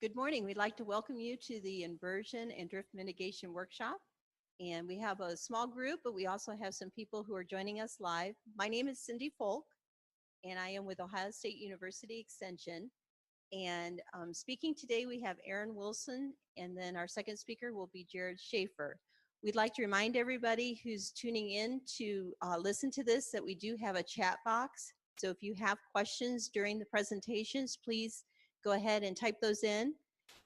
Good morning. We'd like to welcome you to the Inversion and Drift Mitigation Workshop. And we have a small group, but we also have some people who are joining us live. My name is Cindy Folck, and I am with Ohio State University Extension. And speaking today, we have Aaron Wilson, and then our second speaker will be Jared Schaefer. We'd like to remind everybody who's tuning in to listen to this that we do have a chat box. So if you have questions during the presentations, please go ahead and type those in,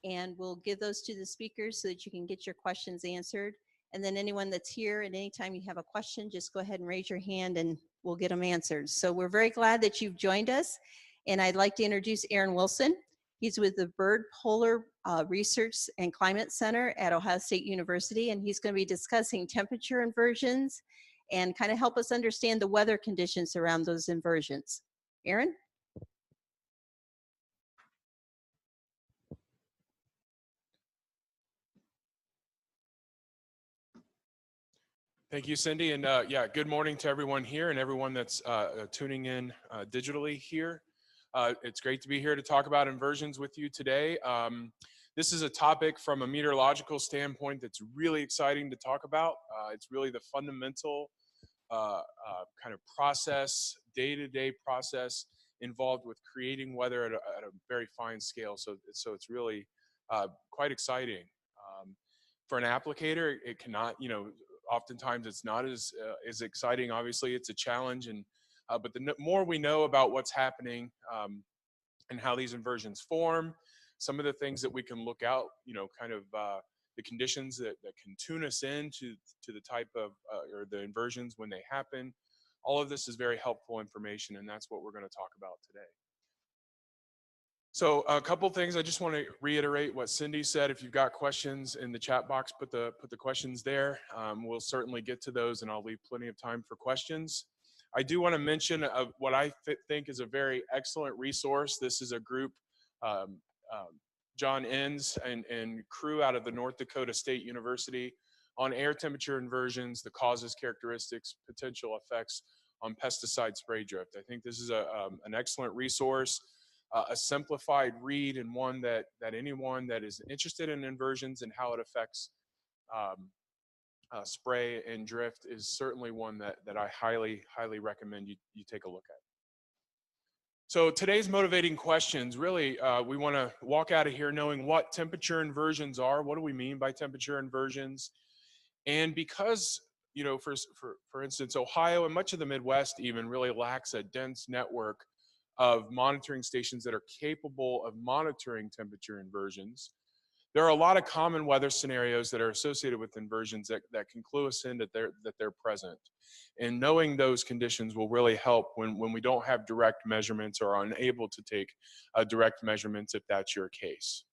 and we'll give those to the speakers so that you can get your questions answered. And then anyone that's here, and anytime you have a question, just go ahead and raise your hand and we'll get them answered. So we're very glad that you've joined us. And I'd like to introduce Aaron Wilson. He's with the Byrd Polar Research and Climate Center at Ohio State University, and he's going to be discussing temperature inversions and kind of help us understand the weather conditions around those inversions. Aaron? Thank you, Cindy, and yeah, good morning to everyone here and everyone that's tuning in digitally here. It's great to be here to talk about inversions with you today. This is a topic from a meteorological standpoint that's really exciting to talk about. It's really the fundamental kind of process, day-to-day process involved with creating weather at a very fine scale. So it's really quite exciting. For an applicator, it cannot, oftentimes it's not as exciting. Obviously, it's a challenge, but the more we know about what's happening and how these inversions form, some of the things that we can look out, kind of the conditions that can tune us in to the type of or the inversions when they happen. All of this is very helpful information, and that's what we're going to talk about today. So a couple things. I just want to reiterate what Cindy said. If you've got questions in the chat box, put the questions there. We'll certainly get to those, and I'll leave plenty of time for questions. I do want to mention what I think is a very excellent resource. This is a group, John Enns and crew out of the North Dakota State University on air temperature inversions, the causes, characteristics, potential effects on pesticide spray drift. I think this is an excellent resource. A simplified read, and one that anyone that is interested in inversions and how it affects spray and drift is certainly one that I highly recommend you take a look at. So today's motivating questions, really, we want to walk out of here knowing what temperature inversions are. What do we mean by temperature inversions? And because, for instance, Ohio and much of the Midwest even really lacks a dense network of monitoring stations that are capable of monitoring temperature inversions, there are a lot of common weather scenarios that are associated with inversions that can clue us in that they're present. And knowing those conditions will really help when we don't have direct measurements or are unable to take direct measurements, if that's your case.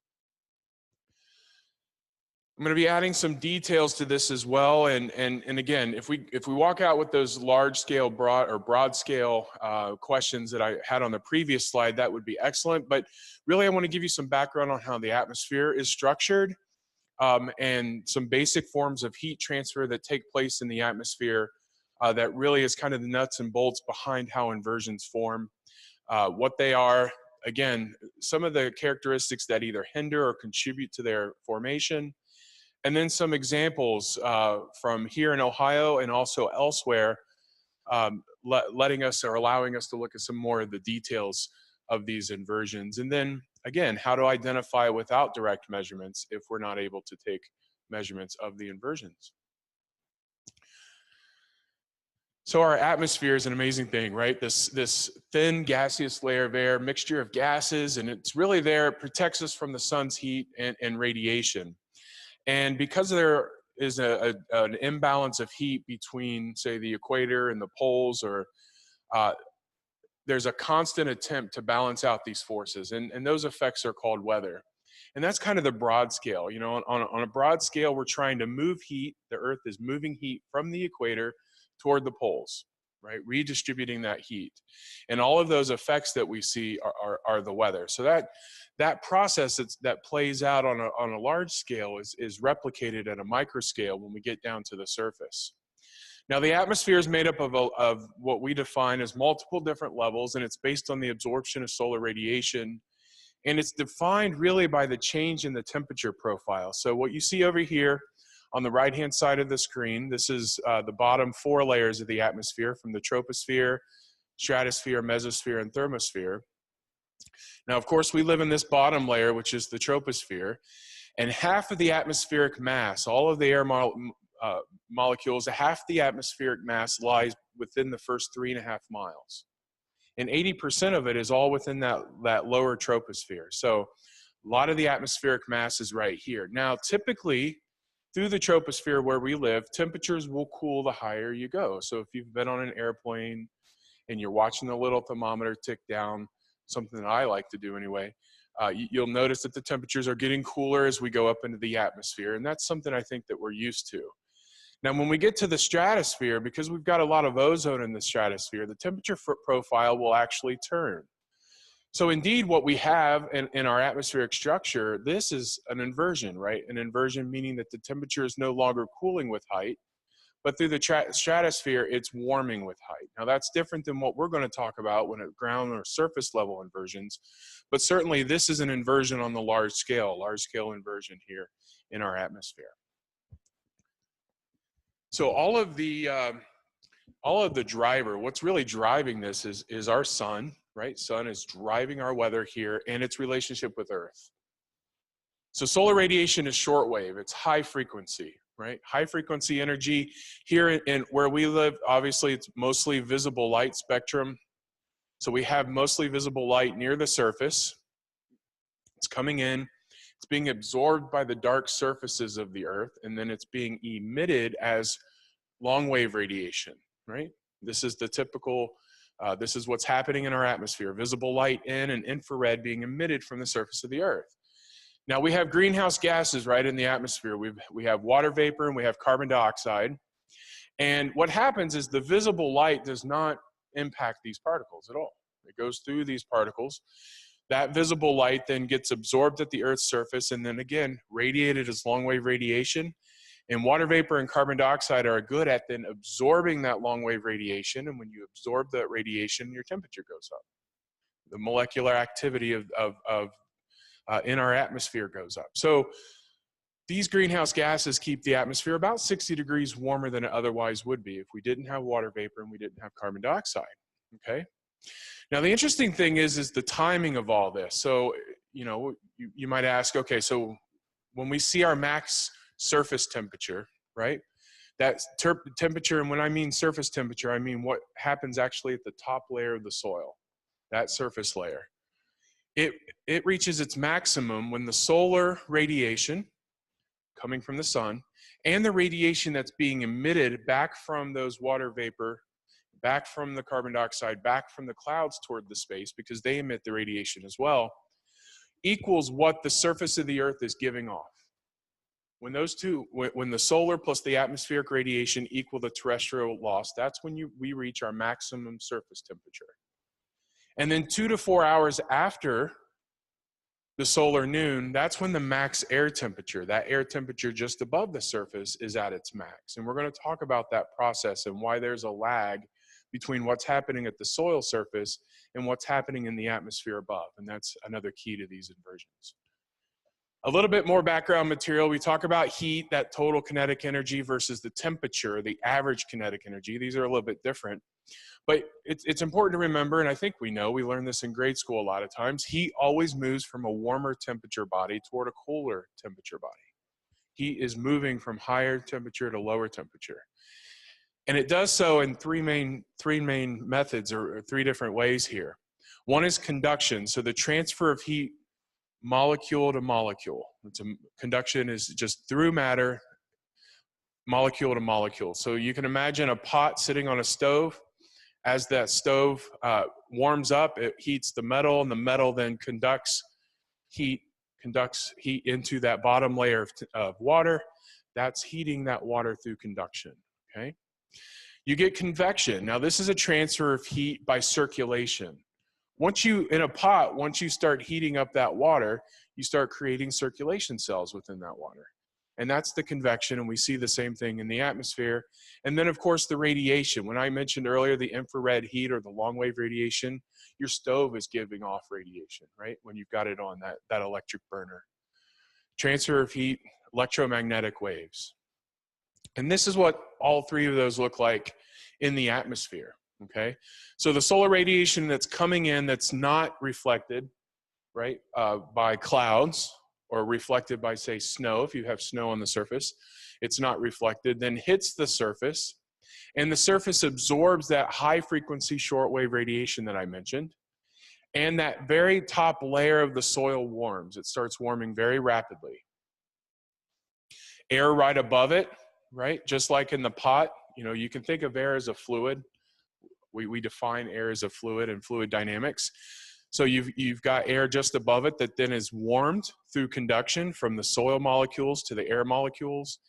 I'm going to be adding some details to this as well, and again, if we walk out with those large scale, broad scale questions that I had on the previous slide, that would be excellent. But really, I want to give you some background on how the atmosphere is structured and some basic forms of heat transfer that take place in the atmosphere. That really is kind of the nuts and bolts behind how inversions form, what they are. Again, some of the characteristics that either hinder or contribute to their formation. And then some examples from here in Ohio and also elsewhere, letting us or allowing us to look at some more of the details of these inversions. And then again, how to identify without direct measurements if we're not able to take measurements of the inversions. So our atmosphere is an amazing thing, right? This thin gaseous layer of air, mixture of gases, and it's really there, it protects us from the sun's heat and radiation. And because there is an imbalance of heat between, say, the equator and the poles, or there's a constant attempt to balance out these forces, and those effects are called weather. And that's kind of the broad scale. On a broad scale, we're trying to move heat. The Earth is moving heat from the equator toward the poles, right? Redistributing that heat. And all of those effects that we see are the weather. So that process that plays out on a large scale is replicated at a micro scale when we get down to the surface. Now, the atmosphere is made up of what we define as multiple different levels, and it's based on the absorption of solar radiation And it's defined really by the change in the temperature profile. So what you see over here on the right-hand side of the screen, this is the bottom 4 layers of the atmosphere, from the troposphere, stratosphere, mesosphere, and thermosphere. Now, of course, we live in this bottom layer, which is the troposphere, and half of the atmospheric mass, all of the air molecules, half the atmospheric mass lies within the first 3.5 miles. And 80% of it is all within that lower troposphere. So a lot of the atmospheric mass is right here. Now, typically, through the troposphere where we live, temperatures will cool the higher you go. So if you've been on an airplane and you're watching the little thermometer tick down, something that I like to do anyway, you'll notice that the temperatures are getting cooler as we go up into the atmosphere. And that's something I think that we're used to. Now, when we get to the stratosphere, because we've got a lot of ozone in the stratosphere, the temperature profile will actually turn. So indeed, what we have in our atmospheric structure, this is an inversion, right? An inversion meaning that the temperature is no longer cooling with height, but through the stratosphere, it's warming with height. Now, that's different than what we're going to talk about when at ground or surface level inversions, but certainly this is an inversion on the large scale inversion here in our atmosphere. So all of the driver, what's really driving this is our sun, right? Sun is driving our weather here and its relationship with Earth. So solar radiation is shortwave, it's high frequency, right? High frequency energy. Here in where we live, obviously it's mostly visible light spectrum. So we have mostly visible light near the surface. It's coming in, it's being absorbed by the dark surfaces of the Earth, and then it's being emitted as long wave radiation, right? This is the typical, this is what's happening in our atmosphere, visible light in and infrared being emitted from the surface of the Earth. Now we have greenhouse gases right in the atmosphere. We have water vapor and we have carbon dioxide. And what happens is the visible light does not impact these particles at all. It goes through these particles. That visible light then gets absorbed at the Earth's surface and then again radiated as long wave radiation. And water vapor and carbon dioxide are good at then absorbing that long wave radiation. And when you absorb that radiation, your temperature goes up. The molecular activity in our atmosphere goes up. So these greenhouse gases keep the atmosphere about 60 degrees warmer than it otherwise would be if we didn't have water vapor and we didn't have carbon dioxide, okay? Now the interesting thing is the timing of all this. So, you know, you might ask, okay, so when we see our max surface temperature, right? That temperature, and when I mean surface temperature, I mean what happens actually at the top layer of the soil, that surface layer. It reaches its maximum when the solar radiation coming from the sun and the radiation that's being emitted back from those water vapor, back from the carbon dioxide, back from the clouds toward the space, because they emit the radiation as well, equals what the surface of the Earth is giving off. When those two, when the solar plus the atmospheric radiation equal the terrestrial loss, that's when we reach our maximum surface temperature. And then 2 to 4 hours after the solar noon, that's when the max air temperature, that air temperature just above the surface, is at its max. And we're going to talk about that process and why there's a lag between what's happening at the soil surface and what's happening in the atmosphere above. And that's another key to these inversions. A little bit more background material. We talk about heat, that total kinetic energy versus the temperature, the average kinetic energy. These are a little bit different. But it's important to remember, and I think we know, we learned this in grade school a lot of times, heat always moves from a warmer temperature body toward a cooler temperature body. Heat is moving from higher temperature to lower temperature. And it does so in three main methods, or 3 different ways here. One is conduction, so the transfer of heat molecule to molecule. Conduction is just through matter, molecule to molecule. So you can imagine a pot sitting on a stove. As that stove warms up, it heats the metal, and the metal then conducts heat into that bottom layer of water. That's heating that water through conduction, okay? You get convection. Now this is a transfer of heat by circulation. In a pot, once you start heating up that water, you start creating circulation cells within that water. And that's the convection, and we see the same thing in the atmosphere. And then, of course, the radiation. When I mentioned earlier the infrared heat or the long-wave radiation, your stove is giving off radiation, right, when you've got it on, that electric burner. Transfer of heat, electromagnetic waves. And this is what all three of those look like in the atmosphere, okay? So the solar radiation that's coming in that's not reflected, right, by clouds, or reflected by, say, snow, if you have snow on the surface, it's not reflected, then hits the surface, and the surface absorbs that high-frequency shortwave radiation that I mentioned, and that very top layer of the soil warms. It starts warming very rapidly. Air right above it, right, just like in the pot, you know, you can think of air as a fluid. We define air as a fluid in fluid dynamics. So you've got air just above it that then is warmed through conduction from the soil molecules to the air molecules.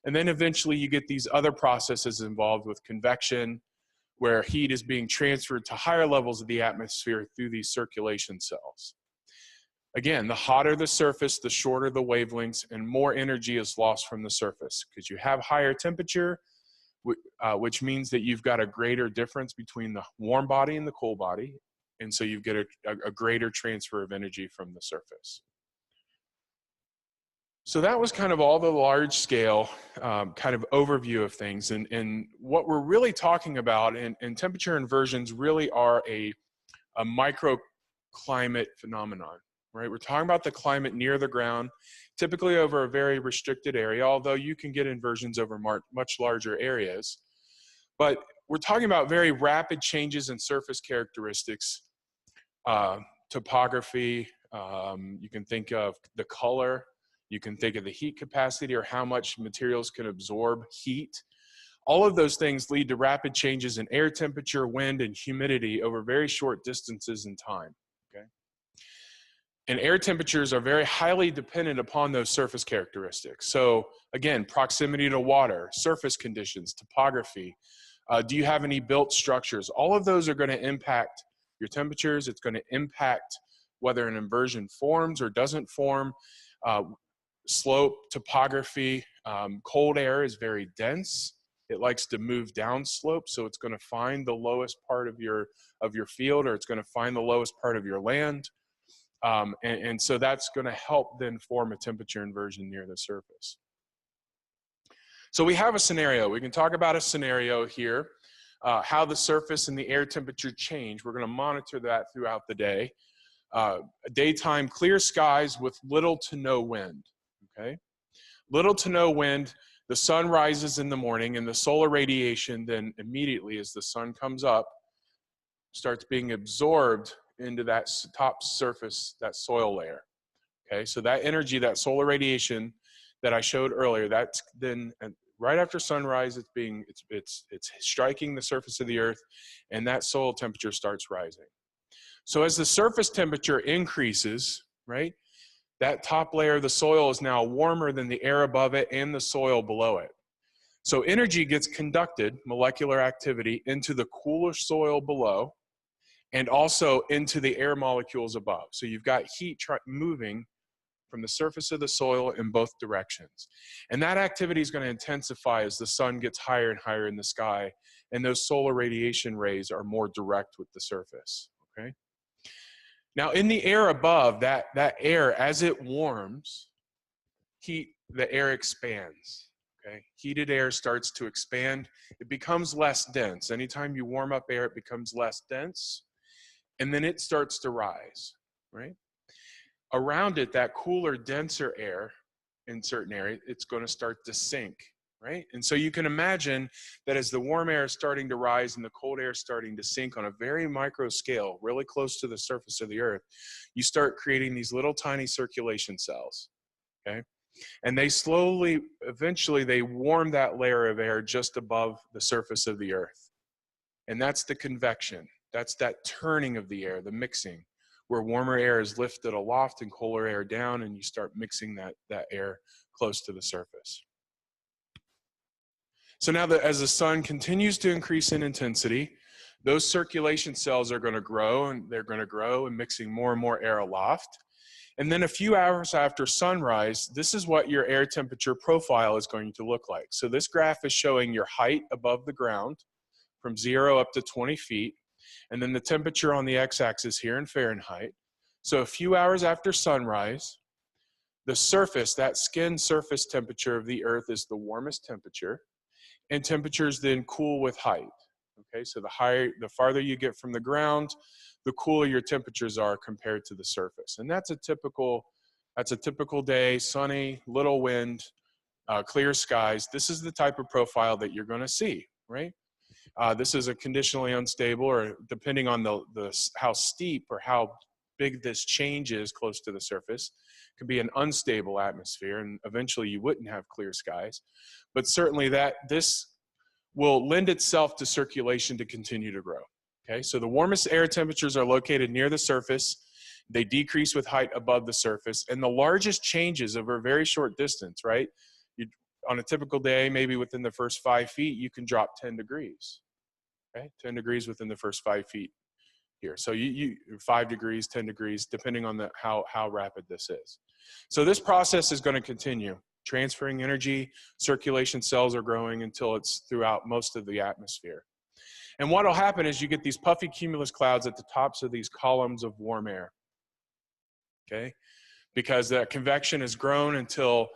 And then eventually you get these other processes involved with convection, where heat is being transferred to higher levels of the atmosphere through these circulation cells. Again, the hotter the surface, the shorter the wavelengths, and more energy is lost from the surface, because you have higher temperature, which means that you've got a greater difference between the warm body and the cold body. And so you get a greater transfer of energy from the surface. So that was kind of all the large scale kind of overview of things. And what we're really talking about, and temperature inversions really are a microclimate phenomenon, right? We're talking about the climate near the ground, typically over a very restricted area, although you can get inversions over much larger areas. But we're talking about very rapid changes in surface characteristics, topography, you can think of the color, you can think of the heat capacity or how much materials can absorb heat. All of those things lead to rapid changes in air temperature, wind, and humidity over very short distances in time, okay? And air temperatures are very highly dependent upon those surface characteristics. So again, proximity to water, surface conditions, topography, do you have any built structures? All of those are going to impact your temperatures. It's going to impact whether an inversion forms or doesn't form. Slope, topography, cold air is very dense. It likes to move down slope, so it's going to find the lowest part of your field, or it's going to find the lowest part of your land. And so that's going to help then form a temperature inversion near the surface. So we have a scenario. We can talk about a scenario here. How the surface and the air temperature change. We're going to monitor that throughout the day. Daytime clear skies with little to no wind, okay? Little to no wind, the sun rises in the morning, and the solar radiation then immediately as the sun comes up starts being absorbed into that top surface, that soil layer, okay? So that energy, that solar radiation that I showed earlier, that's then right after sunrise, it's striking the surface of the earth, and that soil temperature starts rising. So as the surface temperature increases, right, that top layer of the soil is now warmer than the air above it and the soil below it. So energy gets conducted, molecular activity, into the cooler soil below and also into the air molecules above. So you've got heat moving from the surface of the soil in both directions. And that activity is going to intensify as the sun gets higher and higher in the sky, and those solar radiation rays are more direct with the surface, okay? Now in the air above, that air, as it warms, the air expands, okay? Heated air starts to expand. It becomes less dense. Anytime you warm up air, it becomes less dense, and then it starts to rise, right? Around it, that cooler, denser air in certain areas, it's going to start to sink, right? And so you can imagine that as the warm air is starting to rise and the cold air is starting to sink on a very micro scale, really close to the surface of the earth, you start creating these little tiny circulation cells, okay? And they slowly, eventually, they warm that layer of air just above the surface of the earth. And that's the convection. That's that turning of the air, the mixing, where warmer air is lifted aloft and colder air down, and you start mixing that air close to the surface. So now that as the sun continues to increase in intensity, those circulation cells are going to grow, and they're going to grow and mixing more and more air aloft. And then a few hours after sunrise, this is what your air temperature profile is going to look like. So this graph is showing your height above the ground from 0 up to 20 feet, and then the temperature on the x-axis here in Fahrenheit. So a few hours after sunrise, the surface, that skin surface temperature of the Earth is the warmest temperature, and temperatures then cool with height. Okay, so the farther you get from the ground, the cooler your temperatures are compared to the surface. And that's a typical day, sunny, little wind, clear skies. This is the type of profile that you're going to see, right? This is a conditionally unstable, or depending on how steep or how big this change is close to the surface, could be an unstable atmosphere, and eventually you wouldn't have clear skies. But certainly this will lend itself to circulation to continue to grow. Okay, so the warmest air temperatures are located near the surface. They decrease with height above the surface, and the largest changes over a very short distance, right? On a typical day, maybe within the first 5 feet, you can drop 10 degrees. Okay, 10 degrees within the first 5 feet here. So you 5 degrees, 10 degrees, depending on how rapid this is. So this process is going to continue. Transferring energy, circulation cells are growing until it's throughout most of the atmosphere. And what will happen is you get these puffy cumulus clouds at the tops of these columns of warm air. Okay, because the convection has grown until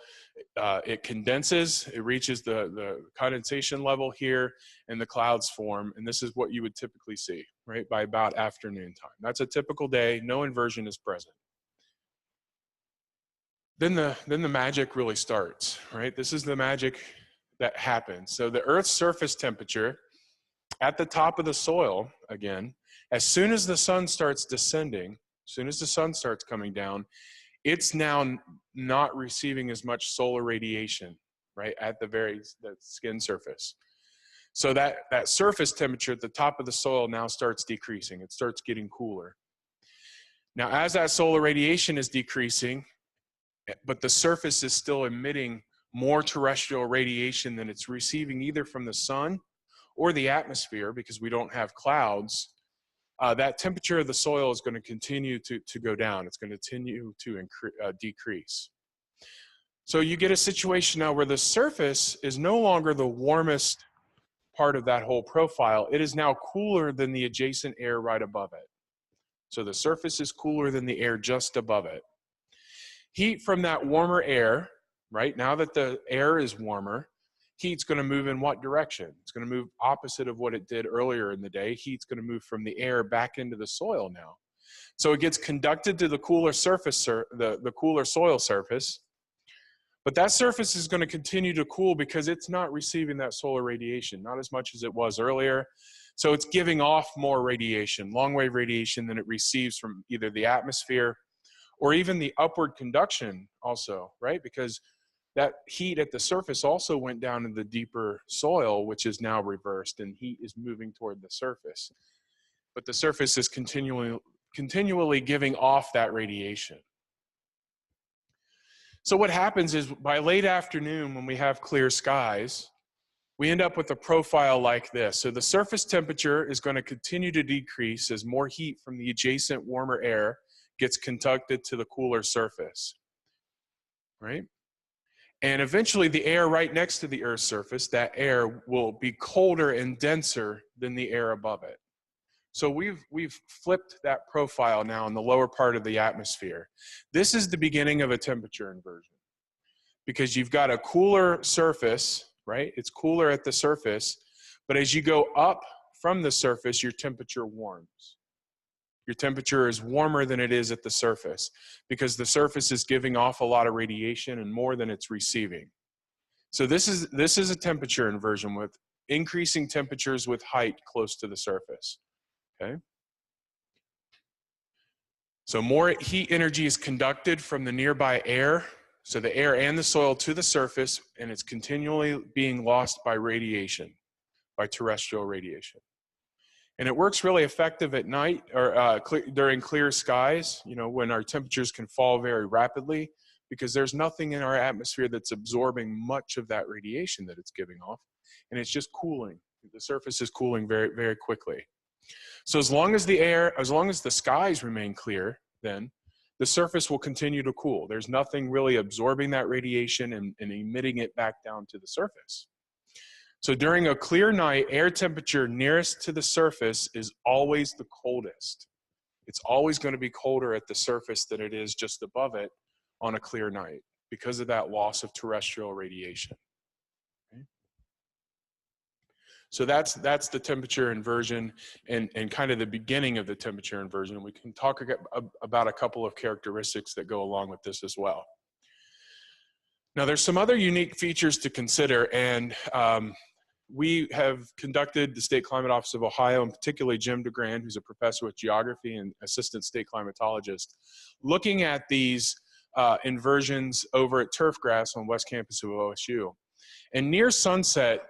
it condenses, it reaches the condensation level here, and the clouds form, and this is what you would typically see, right, by about afternoon time. That's a typical day, no inversion is present. Then the magic really starts, right? This is the magic that happens. So the Earth's surface temperature at the top of the soil, again, as soon as the sun starts descending, as soon as the sun starts coming down, it's now not receiving as much solar radiation, right, at the skin surface. So that surface temperature at the top of the soil now starts decreasing. It starts getting cooler. Now, as that solar radiation is decreasing, but the surface is still emitting more terrestrial radiation than it's receiving either from the sun or the atmosphere, because we don't have clouds, that temperature of the soil is going to continue to go down. It's going to continue to decrease. So you get a situation now where the surface is no longer the warmest part of that whole profile. It is now cooler than the adjacent air right above it. So the surface is cooler than the air just above it. Heat from that warmer air, right, now that the air is warmer, heat's going to move in what direction? It's going to move opposite of what it did earlier in the day. Heat's going to move from the air back into the soil now. So it gets conducted to the cooler surface, the cooler soil surface. But that surface is going to continue to cool because it's not receiving that solar radiation, not as much as it was earlier. So it's giving off more radiation, long-wave radiation, than it receives from either the atmosphere or even the upward conduction also, right? Because that heat at the surface also went down in the deeper soil, which is now reversed, and heat is moving toward the surface. But the surface is continually giving off that radiation. So what happens is by late afternoon, when we have clear skies, we end up with a profile like this. So the surface temperature is going to continue to decrease as more heat from the adjacent warmer air gets conducted to the cooler surface, right? And eventually the air right next to the Earth's surface, that air will be colder and denser than the air above it. So we've flipped that profile now in the lower part of the atmosphere. This is the beginning of a temperature inversion, because you've got a cooler surface, right? It's cooler at the surface, but as you go up from the surface, your temperature warms. Your temperature is warmer than it is at the surface because the surface is giving off a lot of radiation and more than it's receiving. So this is a temperature inversion with increasing temperatures with height close to the surface. Okay. So more heat energy is conducted from the nearby air, so the air and the soil, to the surface, and it's continually being lost by radiation, by terrestrial radiation. And it works really effective at night or during clear skies, you know, when our temperatures can fall very rapidly, because there's nothing in our atmosphere that's absorbing much of that radiation that it's giving off, and it's just cooling. The surface is cooling very, very quickly. So as long as the skies remain clear, then the surface will continue to cool. There's nothing really absorbing that radiation and emitting it back down to the surface. So during a clear night, air temperature nearest to the surface is always the coldest. It's always going to be colder at the surface than it is just above it on a clear night because of that loss of terrestrial radiation. Okay? So that's the temperature inversion and kind of the beginning of the temperature inversion. We can talk about a couple of characteristics that go along with this as well. Now there's some other unique features to consider, and we have conducted, the State Climate Office of Ohio, and particularly Jim DeGrand, who's a professor with geography and assistant state climatologist, looking at these inversions over at turf grass on West Campus of OSU. And near sunset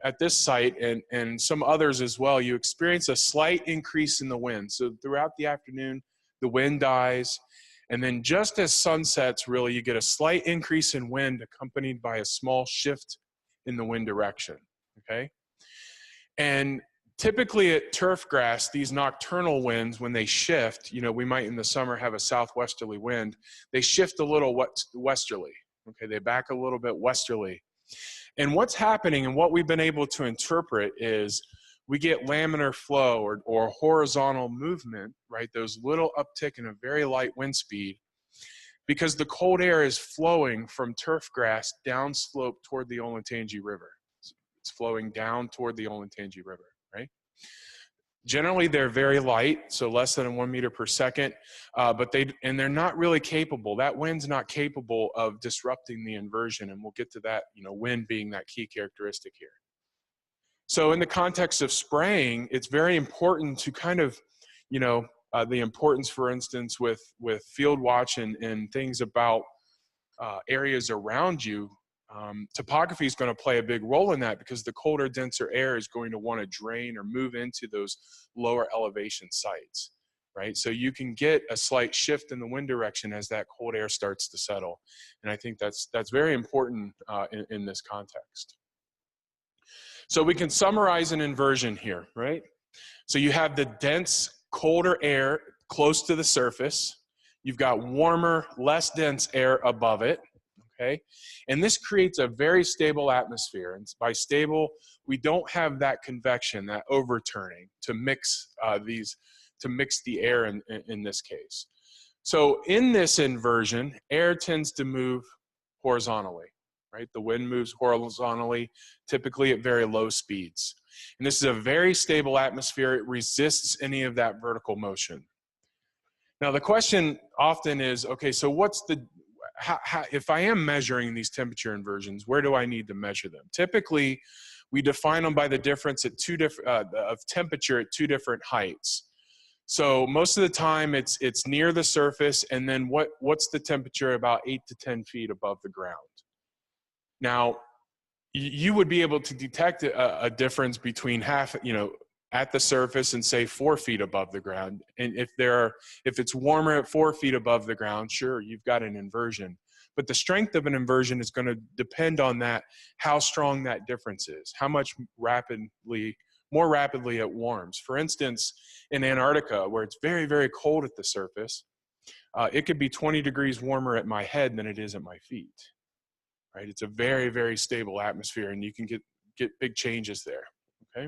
at this site and some others as well, you experience a slight increase in the wind. So throughout the afternoon, the wind dies. And then just as sun sets, really, you get a slight increase in wind accompanied by a small shift in the wind direction, okay? And typically at turf grass, these nocturnal winds, when they shift, you know, we might in the summer have a southwesterly wind, they shift a little westerly, okay? They back a little bit westerly. And what's happening and what we've been able to interpret is we get laminar flow or horizontal movement, right? Those little uptick in a very light wind speed because the cold air is flowing from turf grass downslope toward the Olentangy River. It's flowing down toward the Olentangy River, right? Generally, they're very light, so less than 1 meter per second, but they're not really capable. That wind's not capable of disrupting the inversion, and we'll get to that, you know, wind being that key characteristic here. So in the context of spraying, it's very important to kind of, you know, the importance, for instance, with field watch and things about areas around you. Topography is going to play a big role in that because the colder, denser air is going to want to drain or move into those lower elevation sites, right? So you can get a slight shift in the wind direction as that cold air starts to settle. And I think that's very important in this context. So we can summarize an inversion here, right? So you have the dense, colder air close to the surface. You've got warmer, less dense air above it, okay? And this creates a very stable atmosphere. And by stable, we don't have that convection, that overturning to mix the air in this case. So in this inversion, air tends to move horizontally. Right? The wind moves horizontally, typically at very low speeds. And this is a very stable atmosphere. It resists any of that vertical motion. Now, the question often is, okay, so what's if I am measuring these temperature inversions, where do I need to measure them? Typically, we define them by the difference at of temperature at two different heights. So most of the time, it's near the surface, and then what's the temperature about 8 to 10 feet above the ground? Now, you would be able to detect a difference between at the surface and say 4 feet above the ground. And if it's warmer at 4 feet above the ground, sure, you've got an inversion. But the strength of an inversion is going to depend on how strong that difference is, how much more rapidly it warms. For instance, in Antarctica, where it's very, very cold at the surface, it could be 20 degrees warmer at my head than it is at my feet. Right? It's a very, very stable atmosphere, and you can get big changes there, okay?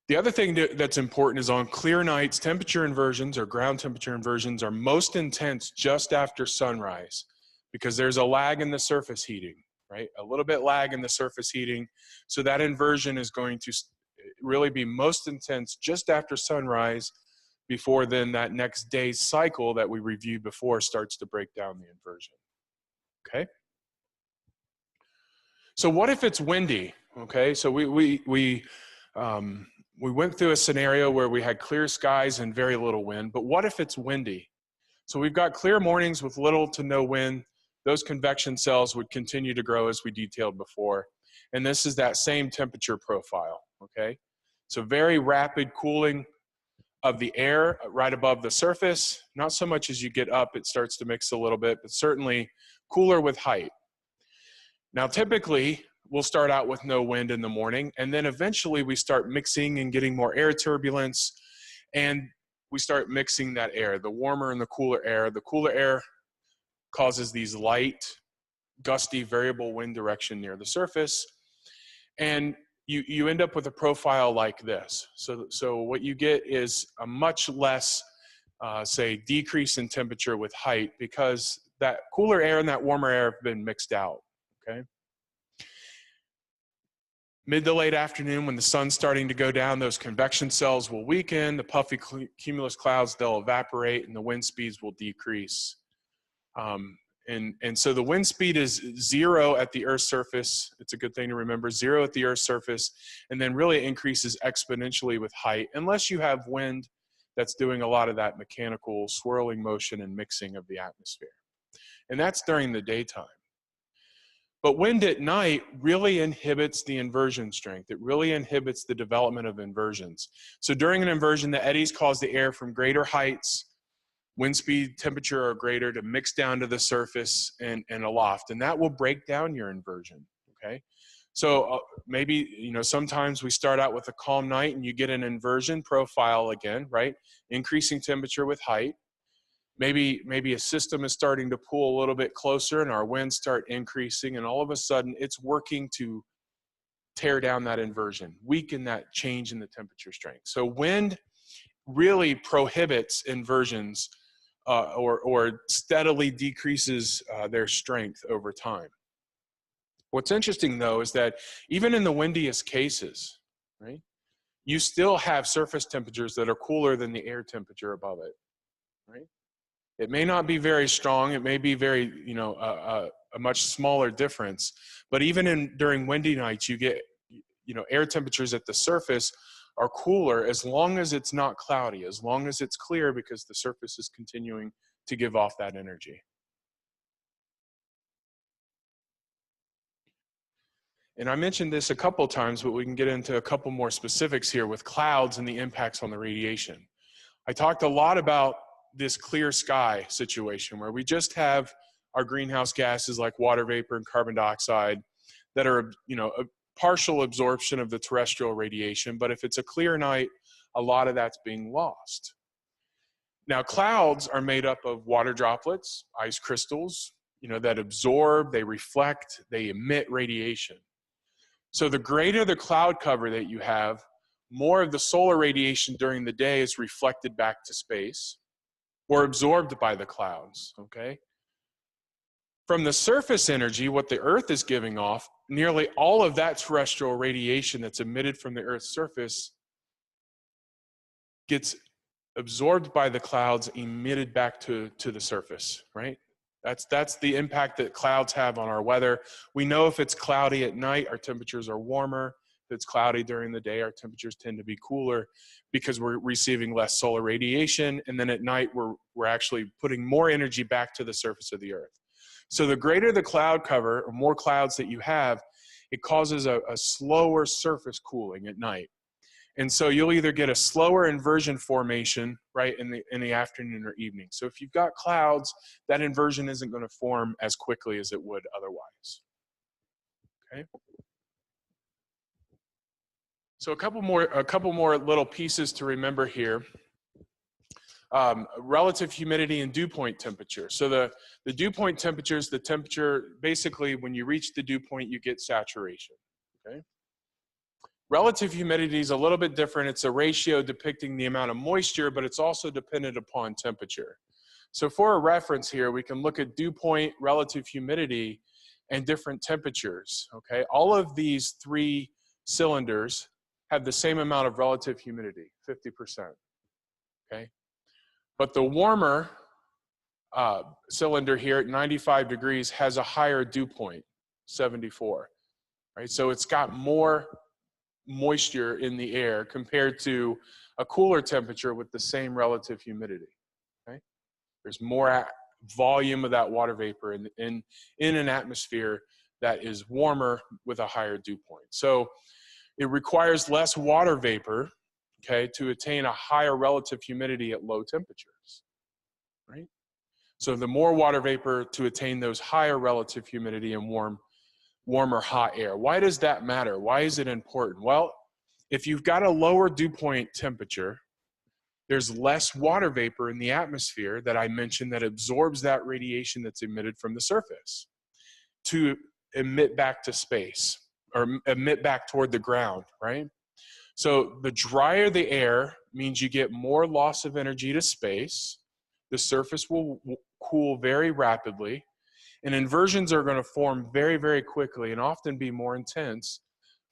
The other thing that's important is on clear nights, temperature inversions or ground temperature inversions are most intense just after sunrise because there's a lag in the surface heating, right? A little bit lag in the surface heating. So that inversion is going to really be most intense just after sunrise before then that next day's cycle that we reviewed before starts to break down the inversion. Okay. So what if it's windy? Okay, so we went through a scenario where we had clear skies and very little wind, but what if it's windy? So we've got clear mornings with little to no wind. Those convection cells would continue to grow as we detailed before. And this is that same temperature profile, okay? So very rapid cooling of the air right above the surface. Not so much as you get up, it starts to mix a little bit, but certainly cooler with height. Now, typically, we'll start out with no wind in the morning, and then eventually we start mixing and getting more air turbulence. And we start mixing that air, the warmer and the cooler air. The cooler air causes these light, gusty, variable wind direction near the surface. And you end up with a profile like this. So what you get is a much less, say, decrease in temperature with height, because that cooler air and that warmer air have been mixed out, okay? Mid to late afternoon, when the sun's starting to go down, those convection cells will weaken, the puffy cumulus clouds, they'll evaporate, and the wind speeds will decrease. And so the wind speed is 0 at the Earth's surface. It's a good thing to remember, 0 at the Earth's surface, and then really increases exponentially with height, unless you have wind that's doing a lot of that mechanical swirling motion and mixing of the atmosphere. And that's during the daytime. But wind at night really inhibits the inversion strength. It really inhibits the development of inversions. So during an inversion, the eddies cause the air from greater heights, wind speed, temperature are greater, to mix down to the surface and aloft. And that will break down your inversion, okay? So maybe, you know, sometimes we start out with a calm night and you get an inversion profile again, right? Increasing temperature with height. Maybe a system is starting to pull a little bit closer and our winds start increasing, and all of a sudden it's working to tear down that inversion, weaken that change in the temperature strength. So wind really prohibits inversions or steadily decreases their strength over time. What's interesting though is that even in the windiest cases, right, you still have surface temperatures that are cooler than the air temperature above it, right? It may not be very strong, it may be very, you know, a much smaller difference, but even during windy nights, you get, you know, air temperatures at the surface are cooler as long as it's not cloudy, as long as it's clear, because the surface is continuing to give off that energy. And I mentioned this a couple times, but we can get into a couple more specifics here with clouds and the impacts on the radiation. I talked a lot about this clear sky situation where we just have our greenhouse gases like water vapor and carbon dioxide that are, you know, a partial absorption of the terrestrial radiation. But if it's a clear night, a lot of that's being lost. Now, clouds are made up of water droplets, ice crystals, you know, that absorb, they reflect, they emit radiation. So the greater the cloud cover that you have, more of the solar radiation during the day is reflected back to space or absorbed by the clouds, okay? From the surface energy, what the Earth is giving off, nearly all of that terrestrial radiation that's emitted from the Earth's surface gets absorbed by the clouds, emitted back to the surface, right? That's the impact that clouds have on our weather. We know if it's cloudy at night, our temperatures are warmer. If it's cloudy during the day, our temperatures tend to be cooler because we're receiving less solar radiation. And then at night, we're actually putting more energy back to the surface of the Earth. So the greater the cloud cover, or more clouds that you have, it causes a slower surface cooling at night. And so you'll either get a slower inversion formation, right, in the afternoon or evening. So if you've got clouds, that inversion isn't going to form as quickly as it would otherwise. Okay. So a couple more little pieces to remember here. Relative humidity and dew point temperature. So the dew point temperature is the temperature, basically when you reach the dew point, you get saturation, okay? Relative humidity is a little bit different. It's a ratio depicting the amount of moisture, but it's also dependent upon temperature. So for a reference here, we can look at dew point, relative humidity, and different temperatures, okay? All of these three cylinders have the same amount of relative humidity, 50%, okay? But the warmer cylinder here at 95 degrees has a higher dew point, 74, right? So it's got more moisture in the air compared to a cooler temperature with the same relative humidity, okay? There's more volume of that water vapor in an atmosphere that is warmer with a higher dew point. So it requires less water vapor, okay, to attain a higher relative humidity at low temperatures, right? So the more water vapor to attain those higher relative humidity and warmer hot air. Why does that matter? Why is it important? Well, if you've got a lower dew point temperature, there's less water vapor in the atmosphere that I mentioned that absorbs that radiation that's emitted from the surface to emit back to space or emit back toward the ground, right? So the drier the air means you get more loss of energy to space. The surface will cool very rapidly, and inversions are going to form very, very quickly and often be more intense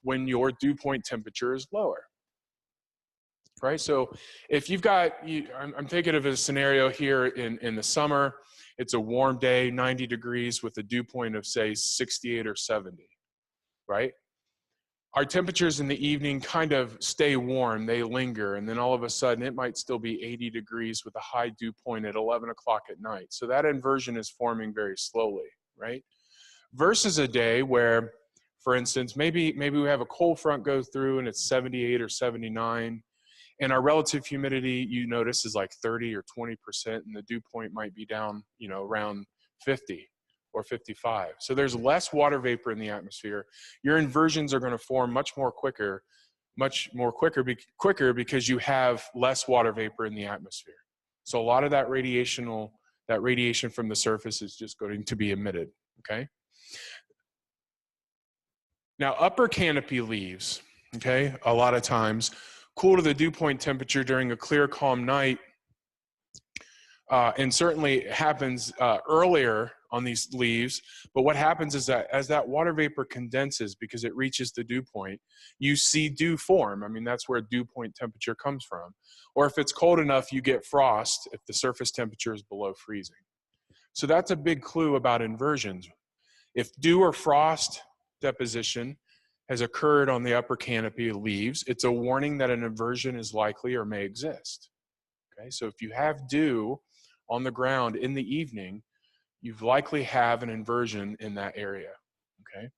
when your dew point temperature is lower, right? So if you've got, I'm thinking of a scenario here in the summer, it's a warm day, 90 degrees with a dew point of say 68 or 70, right? Our temperatures in the evening kind of stay warm, they linger, and then all of a sudden it might still be 80 degrees with a high dew point at 11 o'clock at night. So that inversion is forming very slowly, right? Versus a day where, for instance, maybe we have a cold front go through and it's 78 or 79, and our relative humidity, you notice, is like 30 or 20%, and the dew point might be down, around 50 or 55. So there's less water vapor in the atmosphere. Your inversions are going to form much quicker because you have less water vapor in the atmosphere. So a lot of that radiation from the surface is just going to be emitted, okay? Now, upper canopy leaves, okay, a lot of times cool to the dew point temperature during a clear, calm night, and certainly it happens earlier on these leaves, but what happens is that as that water vapor condenses because it reaches the dew point, you see dew form. I mean, that's where dew point temperature comes from. Or if it's cold enough, you get frost if the surface temperature is below freezing. So that's a big clue about inversions. If dew or frost deposition has occurred on the upper canopy of leaves, it's a warning that an inversion is likely or may exist. Okay, so if you have dew on the ground in the evening, you likely have an inversion in that area, okay?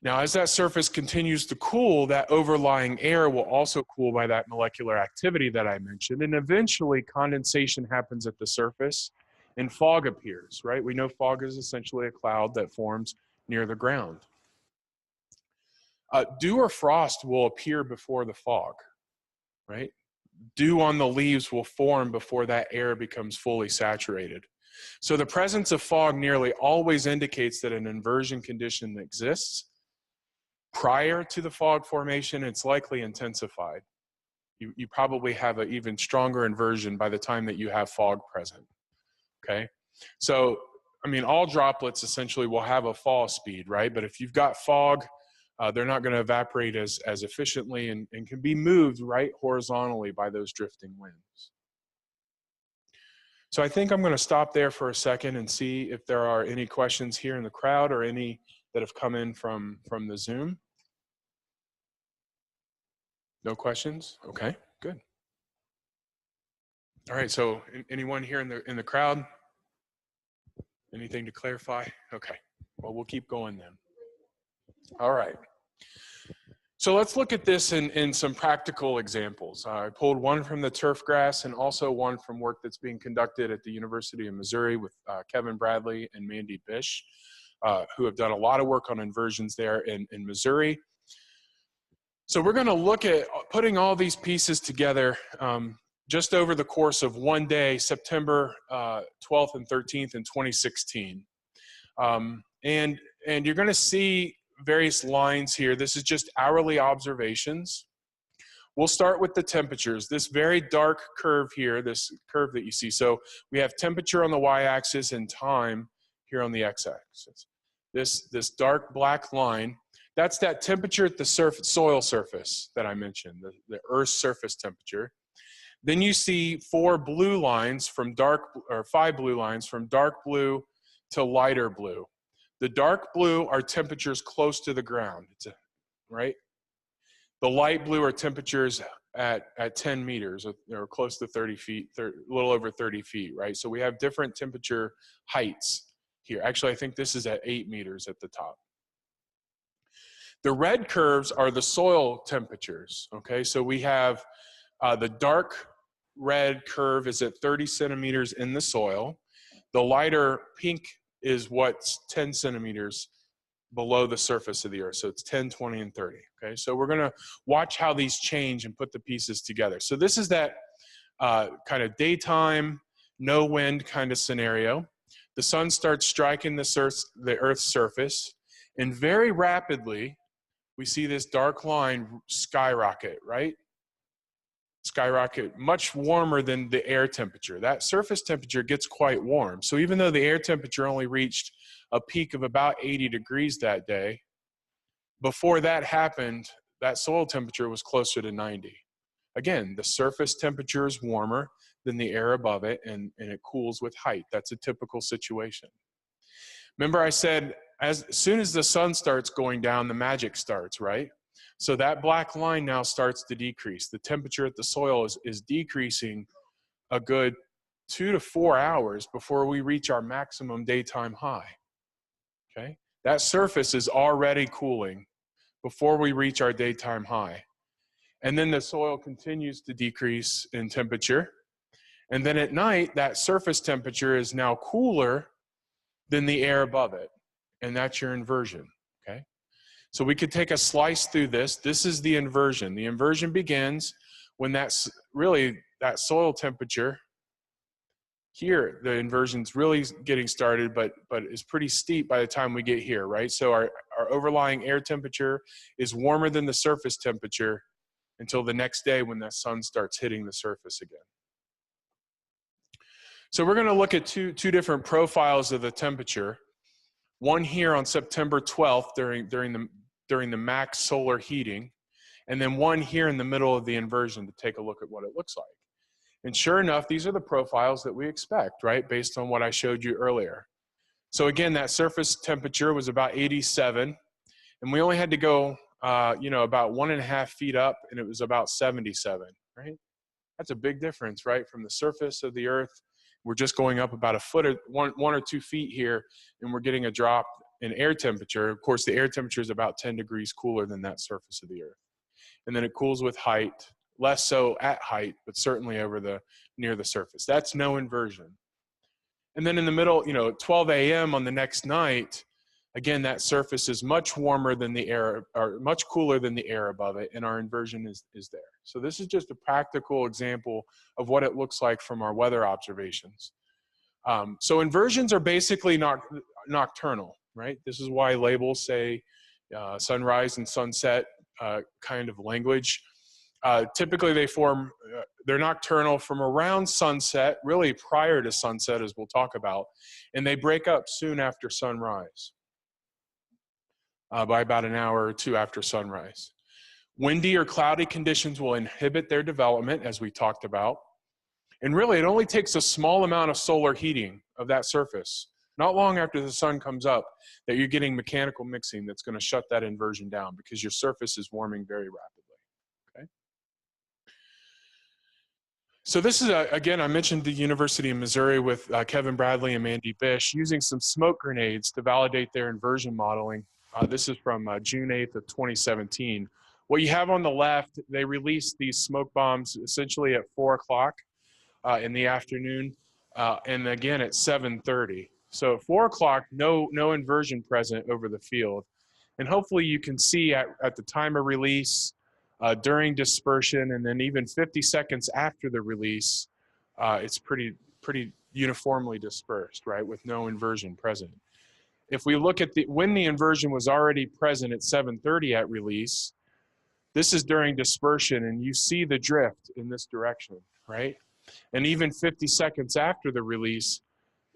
Now, as that surface continues to cool, that overlying air will also cool by that molecular activity that I mentioned, and eventually condensation happens at the surface and fog appears, right? We know fog is essentially a cloud that forms near the ground. Dew or frost will appear before the fog, right? Dew on the leaves will form before that air becomes fully saturated. So the presence of fog nearly always indicates that an inversion condition exists. Prior to the fog formation, it's likely intensified. You probably have an even stronger inversion by the time that you have fog present, okay? So, I mean, all droplets essentially will have a fall speed, right? But if you've got fog, they're not going to evaporate as efficiently and can be moved right horizontally by those drifting winds. So I think I'm going to stop there for a second and see if there are any questions here in the crowd or any that have come in from the Zoom. No questions? Okay, good. All right, so anyone here in the crowd? Anything to clarify? Okay, well, we'll keep going then. All right. So let's look at this in some practical examples. I pulled one from the turf grass and also one from work that's being conducted at the University of Missouri with Kevin Bradley and Mandy Bish, who have done a lot of work on inversions there in Missouri. So we're going to look at putting all these pieces together just over the course of one day, September 12th and 13th in 2016. And you're going to see various lines here. This is just hourly observations. We'll start with the temperatures. This very dark curve here, this curve that you see. So we have temperature on the y-axis and time here on the x-axis. This dark black line, that's that temperature at the soil surface that I mentioned, the Earth's surface temperature. Then you see 5 blue lines from dark blue to lighter blue. The dark blue are temperatures close to the ground, right? The light blue are temperatures at 10 meters, or close to 30 feet, a little over 30 feet, right? So we have different temperature heights here. Actually, I think this is at 8 meters at the top. The red curves are the soil temperatures, okay? So we have the dark red curve is at 30 centimeters in the soil. The lighter pink is what's 10 centimeters below the surface of the earth. So it's 10, 20, and 30. Okay, so we're going to watch how these change and put the pieces together. So this is that kind of daytime, no wind kind of scenario. The sun starts striking the Earth's surface, and very rapidly, we see this dark line skyrocket, right? Skyrocket, much warmer than the air temperature. That surface temperature gets quite warm. So even though the air temperature only reached a peak of about 80 degrees that day, before that happened, that soil temperature was closer to 90. Again, the surface temperature is warmer than the air above it, and it cools with height. That's a typical situation. Remember I said, as soon as the sun starts going down, the magic starts, right? So that black line now starts to decrease. The temperature at the soil is decreasing a good 2 to 4 hours before we reach our maximum daytime high. Okay? That surface is already cooling before we reach our daytime high. And then the soil continues to decrease in temperature. And then at night, that surface temperature is now cooler than the air above it. And that's your inversion, okay? So we could take a slice through this. This is the inversion. The inversion begins when that's really that soil temperature. Here, the inversion's really getting started, but it's pretty steep by the time we get here, right? So our overlying air temperature is warmer than the surface temperature until the next day when the sun starts hitting the surface again. So we're going to look at two different profiles of the temperature. One here on September 12th during the max solar heating, and then one here in the middle of the inversion to take a look at what it looks like. And sure enough, these are the profiles that we expect, right, based on what I showed you earlier. So again, that surface temperature was about 87, and we only had to go about 1.5 feet up, and it was about 77, right? That's a big difference, right? From the surface of the earth, we're just going up about a foot or one or 2 feet here, and we're getting a drop in air temperature. Of course, the air temperature is about 10 degrees cooler than that surface of the earth. And then it cools with height, less so at height, but certainly near the surface. That's no inversion. And then in the middle, 12 a.m. on the next night, again, that surface is much warmer than the air, or much cooler than the air above it, and our inversion is there. So this is just a practical example of what it looks like from our weather observations. So inversions are basically nocturnal, right? This is why labels say sunrise and sunset kind of language. Typically they're nocturnal from around sunset, really prior to sunset, as we'll talk about, and they break up soon after sunrise. By about an hour or two after sunrise. Windy or cloudy conditions will inhibit their development, as we talked about. And really, it only takes a small amount of solar heating of that surface, not long after the sun comes up, that you're getting mechanical mixing that's going to shut that inversion down because your surface is warming very rapidly. Okay? So this is, again, I mentioned the University of Missouri with Kevin Bradley and Mandy Bish using some smoke grenades to validate their inversion modeling. This is from June 8th of 2017. What you have on the left, they released these smoke bombs essentially at 4 o'clock in the afternoon, and again at 7:30. So at 4 o'clock, no inversion present over the field. And hopefully you can see at the time of release, during dispersion, and then even 50 seconds after the release, it's pretty uniformly dispersed, right, with no inversion present. If we look at when the inversion was already present at 7:30 at release, this is during dispersion, and you see the drift in this direction, right? And even 50 seconds after the release,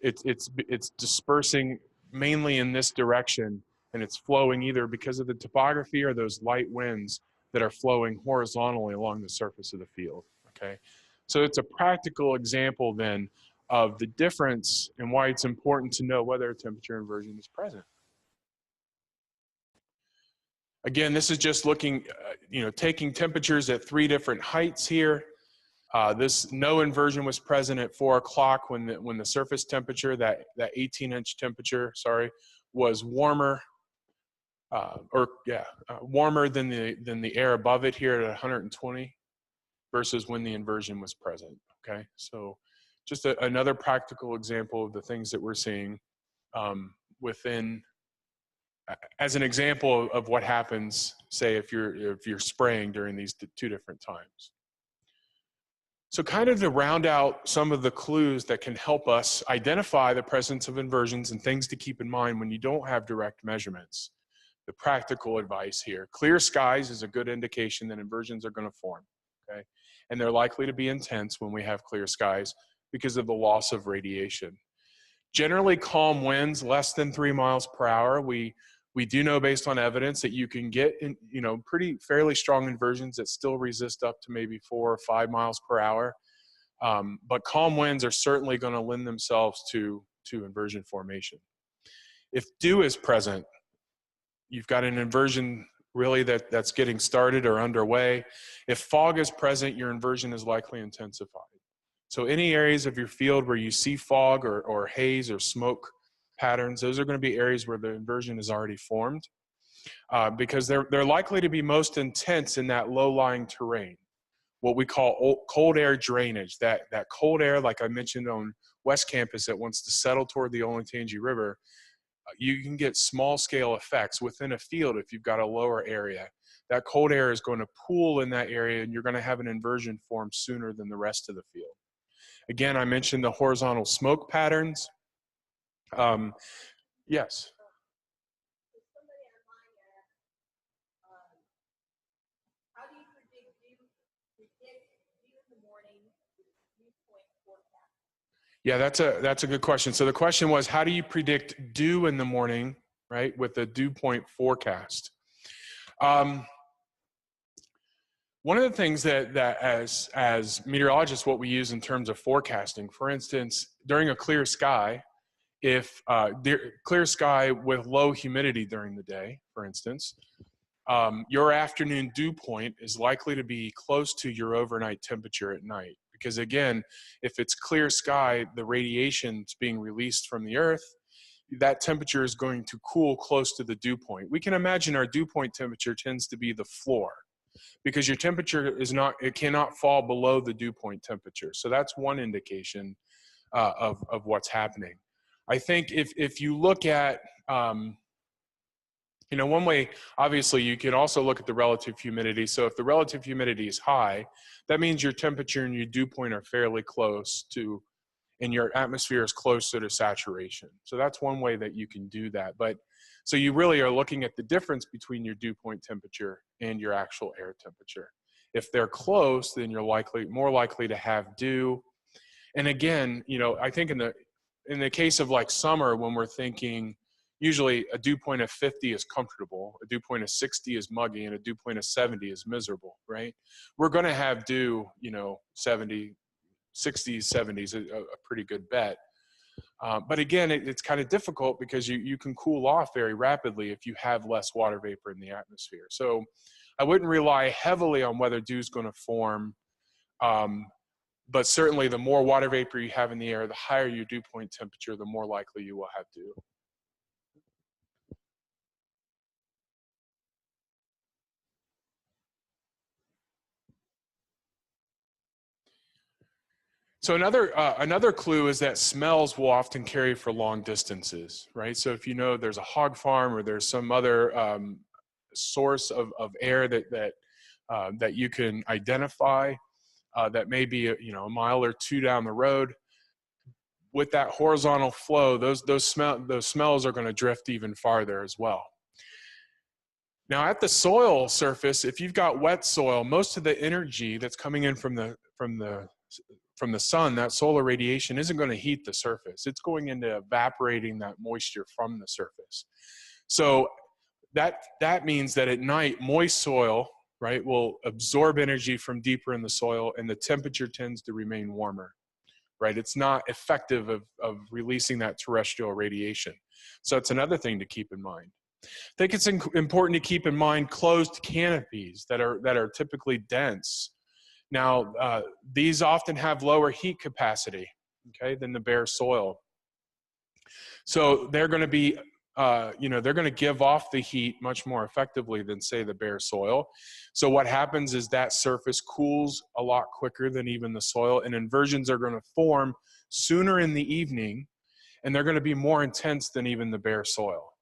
it's dispersing mainly in this direction, and it's flowing either because of the topography or those light winds that are flowing horizontally along the surface of the field, okay? So it's a practical example then of the difference and why it's important to know whether a temperature inversion is present. Again, this is just looking, taking temperatures at 3 different heights here. No inversion was present at 4 o'clock when the surface temperature, that 18-inch temperature, was warmer, warmer than the air above it here at 120, versus when the inversion was present. Okay, so just another practical example of the things that we're seeing within as an example of what happens, say if you're spraying during these two different times. So kind of to round out some of the clues that can help us identify the presence of inversions and things to keep in mind when you don't have direct measurements. The practical advice here: clear skies is a good indication that inversions are going to form, okay? And they're likely to be intense when we have clear skies because of the loss of radiation. Generally calm winds, less than 3 miles per hour. We do know based on evidence that you can get in, pretty fairly strong inversions that still resist up to maybe 4 or 5 miles per hour. But calm winds are certainly going to lend themselves to inversion formation. If dew is present, you've got an inversion really that's getting started or underway. If fog is present, your inversion is likely intensified. So any areas of your field where you see fog or haze or smoke patterns, those are going to be areas where the inversion is already formed, because they're likely to be most intense in that low-lying terrain, what we call cold air drainage. That cold air, like I mentioned on West Campus, that wants to settle toward the Olentangy River, you can get small-scale effects within a field if you've got a lower area. That cold air is going to pool in that area, and you're going to have an inversion form sooner than the rest of the field. Again, I mentioned the horizontal smoke patterns. Yes. How do you predict dew in the morning with dew point forecast? Yeah, that's a good question. So the question was, how do you predict dew in the morning, right, with the dew point forecast? One of the things that as meteorologists, what we use in terms of forecasting, for instance, during a clear sky, if clear sky with low humidity during the day, for instance, your afternoon dew point is likely to be close to your overnight temperature at night. Because again, if it's clear sky, the radiation is being released from the earth, that temperature is going to cool close to the dew point. We can imagine our dew point temperature tends to be the floor, because your temperature it cannot fall below the dew point temperature. So that's one indication of what's happening. I think if you look at, one way, obviously, you can also look at the relative humidity. So if the relative humidity is high, that means your temperature and your dew point are fairly close to, and your atmosphere is closer to saturation. So that's one way that you can do that. But so you really are looking at the difference between your dew point temperature and your actual air temperature. If they're close, then you're more likely to have dew. And again, I think in the case of like summer, when we're thinking, usually a dew point of 50 is comfortable, a dew point of 60 is muggy, and a dew point of 70 is miserable, right? We're going to have dew, 70, 60s, 70s, a pretty good bet. But again, it's kind of difficult because you can cool off very rapidly if you have less water vapor in the atmosphere. So I wouldn't rely heavily on whether dew is going to form, but certainly the more water vapor you have in the air, the higher your dew point temperature, the more likely you will have dew. So another clue is that smells will often carry for long distances, right? So if there's a hog farm or there's some other source of air that you can identify that may be a mile or two down the road, with that horizontal flow, those smells are going to drift even farther as well. Now at the soil surface, if you've got wet soil, most of the energy that's coming in from the sun, that solar radiation, isn't going to heat the surface. It's going into evaporating that moisture from the surface. So that means that at night, moist soil, right, will absorb energy from deeper in the soil, and the temperature tends to remain warmer, right? It's not effective of releasing that terrestrial radiation. So it's another thing to keep in mind. I think it's important to keep in mind closed canopies that are typically dense. Now, these often have lower heat capacity, okay, than the bare soil. So they're going to be, they're going to give off the heat much more effectively than, say, the bare soil. So what happens is that surface cools a lot quicker than even the soil, and inversions are going to form sooner in the evening, and they're going to be more intense than even the bare soil.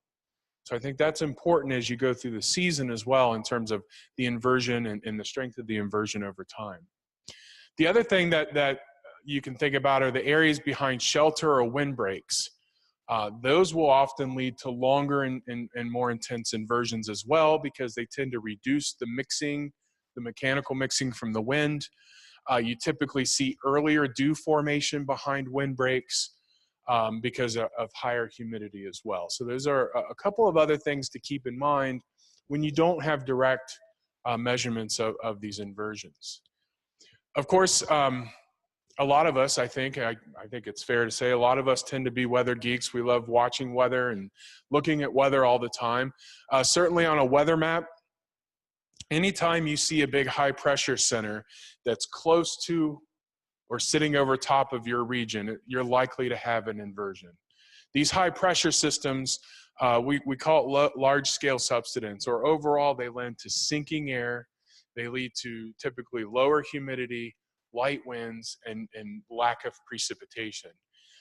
So I think that's important as you go through the season as well in terms of the inversion and the strength of the inversion over time. The other thing that you can think about are the areas behind shelter or windbreaks. Those will often lead to longer and more intense inversions as well, because they tend to reduce the mixing, the mechanical mixing from the wind. You typically see earlier dew formation behind windbreaks because of higher humidity as well. So those are a couple of other things to keep in mind when you don't have direct measurements of these inversions. Of course, a lot of us, I think it's fair to say, a lot of us tend to be weather geeks. We love watching weather and looking at weather all the time. Certainly on a weather map, anytime you see a big high pressure center that's close to or sitting over top of your region, you're likely to have an inversion. These high pressure systems, we call it large scale subsidence, or overall they lend to sinking air. They lead to typically lower humidity, light winds, and lack of precipitation.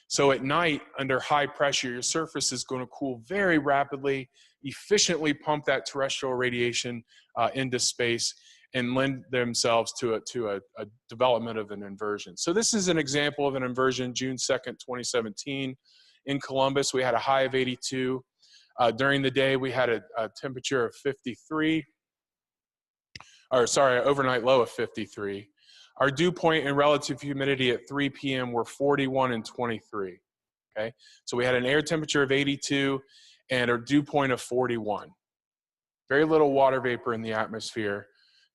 So at night, under high pressure, your surface is going to cool very rapidly, efficiently pump that terrestrial radiation into space, and lend themselves to a development of an inversion. So this is an example of an inversion, June 2nd, 2017. In Columbus, we had a high of 82. During the day, we had a temperature of 53, or sorry, overnight low of 53. Our dew point and relative humidity at 3 p.m. were 41 and 23, okay? So we had an air temperature of 82 and a dew point of 41. Very little water vapor in the atmosphere,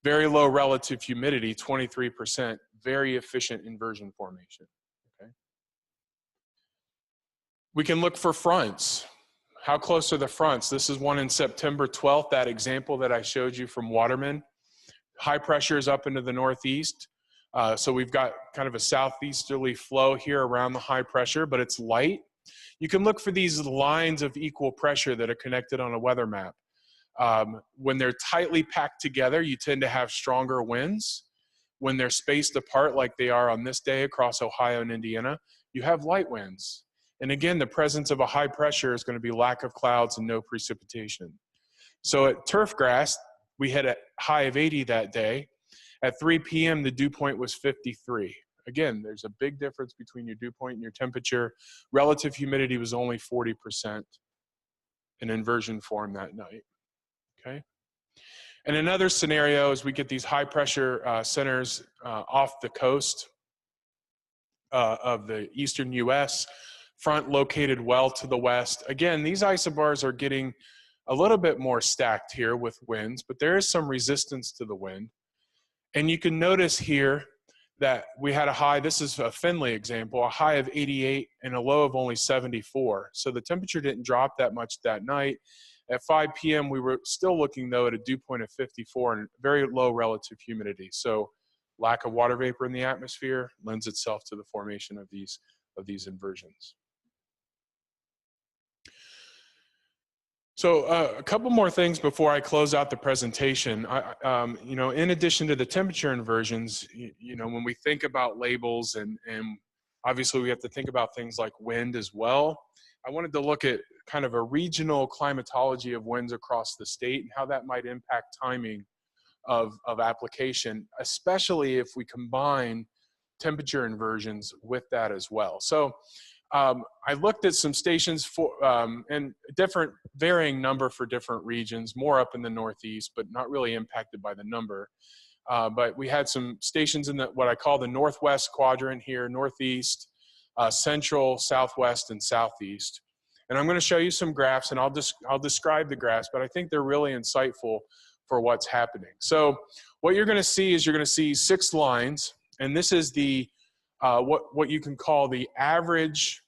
very low relative humidity, 23%, very efficient inversion formation, okay? We can look for fronts. How close are the fronts? This is one in September 12th, that example that I showed you from Waterman. High pressure is up into the northeast. So we've got kind of a southeasterly flow here around the high pressure, but it's light. You can look for these lines of equal pressure that are connected on a weather map. When they're tightly packed together, you tend to have stronger winds. When they're spaced apart like they are on this day across Ohio and Indiana, you have light winds. And again, the presence of a high pressure is going to be lack of clouds and no precipitation. So at turfgrass, we hit a high of 80 that day. At 3 p.m., the dew point was 53. Again, there's a big difference between your dew point and your temperature. Relative humidity was only 40%. An inversion formed that night, okay? And another scenario is we get these high pressure centers off the coast of the eastern U.S., front located well to the west. Again, these isobars are getting a little bit more stacked here with winds, but there is some resistance to the wind. And you can notice here that we had a high, this is a Finley example, a high of 88 and a low of only 74. So the temperature didn't drop that much that night. At 5 p.m., we were still looking, though, at a dew point of 54 and very low relative humidity. So lack of water vapor in the atmosphere lends itself to the formation of these inversions. So a couple more things before I close out the presentation. You know, in addition to the temperature inversions, you know, when we think about labels and obviously we have to think about things like wind as well. I wanted to look at kind of a regional climatology of winds across the state and how that might impact timing of application, especially if we combine temperature inversions with that as well. So I looked at some stations for and different varying number for different regions, more up in the Northeast, but not really impacted by the number. But we had some stations in what I call the Northwest quadrant here, Northeast, Central, Southwest, and Southeast. And I'm going to show you some graphs, and I'll describe the graphs, but I think they're really insightful for what's happening. So what you're going to see is you're going to see 6 lines, and this is the what you can call the average,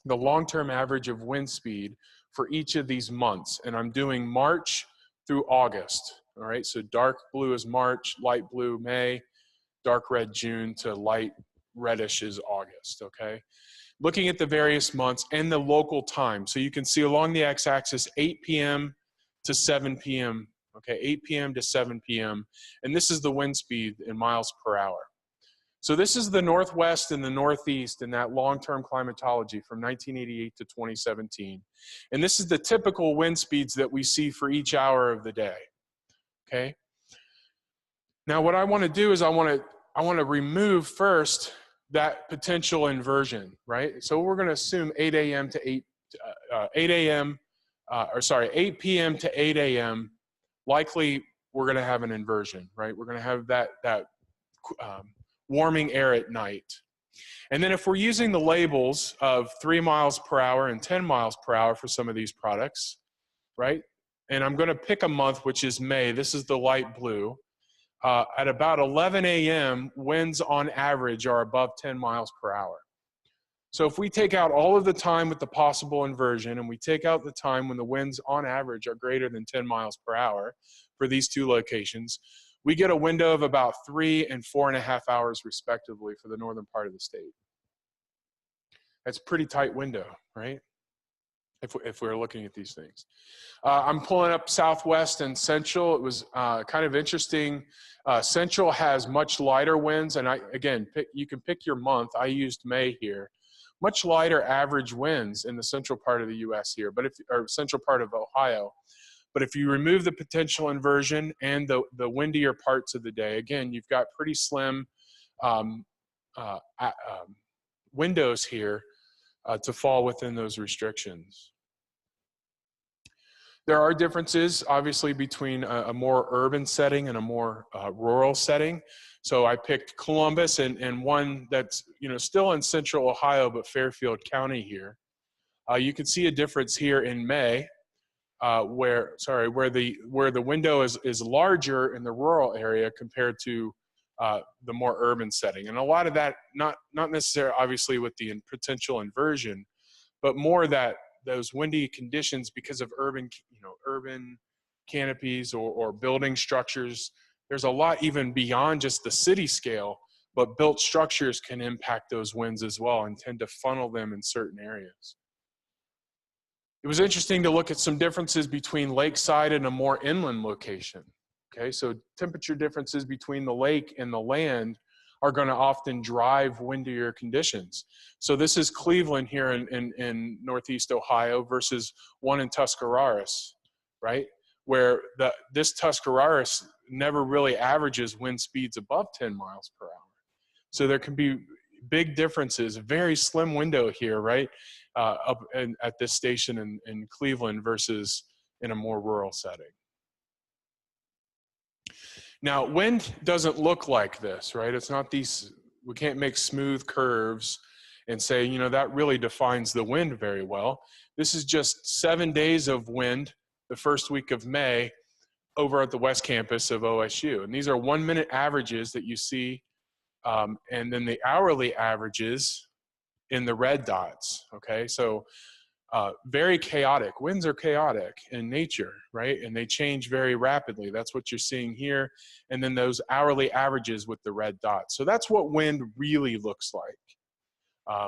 the long-term average of wind speed for each of these months. And I'm doing March through August. All right, so dark blue is March, light blue May, dark red June to light reddish is August, okay? Looking at the various months and the local time. So you can see along the x-axis 8 p.m. to 7 p.m., okay, 8 p.m. to 7 p.m. And this is the wind speed in miles per hour. So this is the Northwest and the Northeast in that long-term climatology from 1988 to 2017. And this is the typical wind speeds that we see for each hour of the day, okay? Now what I want to do is I want to remove first that potential inversion, right? So we're going to assume 8 a.m. to 8 p.m. to 8 a.m. Likely we're going to have an inversion, right? We're going to have that warming air at night. And then if we're using the labels of 3 miles per hour and 10 miles per hour for some of these products, right? And I'm going to pick a month, which is May. This is the light blue. At about 11 a.m., winds on average are above 10 miles per hour. So if we take out all of the time with the possible inversion and we take out the time when the winds on average are greater than 10 miles per hour for these two locations, we get a window of about 3 and 4.5 hours respectively for the northern part of the state. That's a pretty tight window, right? If we're looking at these things. I'm pulling up Southwest and Central. It was kind of interesting. Central has much lighter winds, and you can pick your month. I used May here. Much lighter average winds in the central part of the U.S. here, or central part of Ohio. But if you remove the potential inversion and the windier parts of the day, again, you've got pretty slim windows here to fall within those restrictions. There are differences, obviously, between a more urban setting and a more rural setting. So I picked Columbus and one that's still in central Ohio, but Fairfield County here. You can see a difference here in May. Where the window is larger in the rural area compared to the more urban setting, and a lot of that not necessarily obviously with the potential inversion, but more that those windy conditions because of urban canopies or building structures. There's a lot even beyond just the city scale, but built structures can impact those winds as well and tend to funnel them in certain areas. It was interesting to look at some differences between lakeside and a more inland location. Okay, so temperature differences between the lake and the land are going to often drive windier conditions. So this is Cleveland here in Northeast Ohio versus one in Tuscarawas, right? Where this Tuscarawas never really averages wind speeds above 10 miles per hour. So there can be big differences, a very slim window here, right? Up at this station in Cleveland versus in a more rural setting. Now, wind doesn't look like this, right? It's not these, we can't make smooth curves and say, that really defines the wind very well. This is just 7 days of wind the first week of May over at the West Campus of OSU. And these are 1 minute averages that you see, and then the hourly averages in the red dots, okay? So very chaotic. Winds are chaotic in nature, right? And they change very rapidly. That's what you're seeing here. And then those hourly averages with the red dots. So that's what wind really looks like.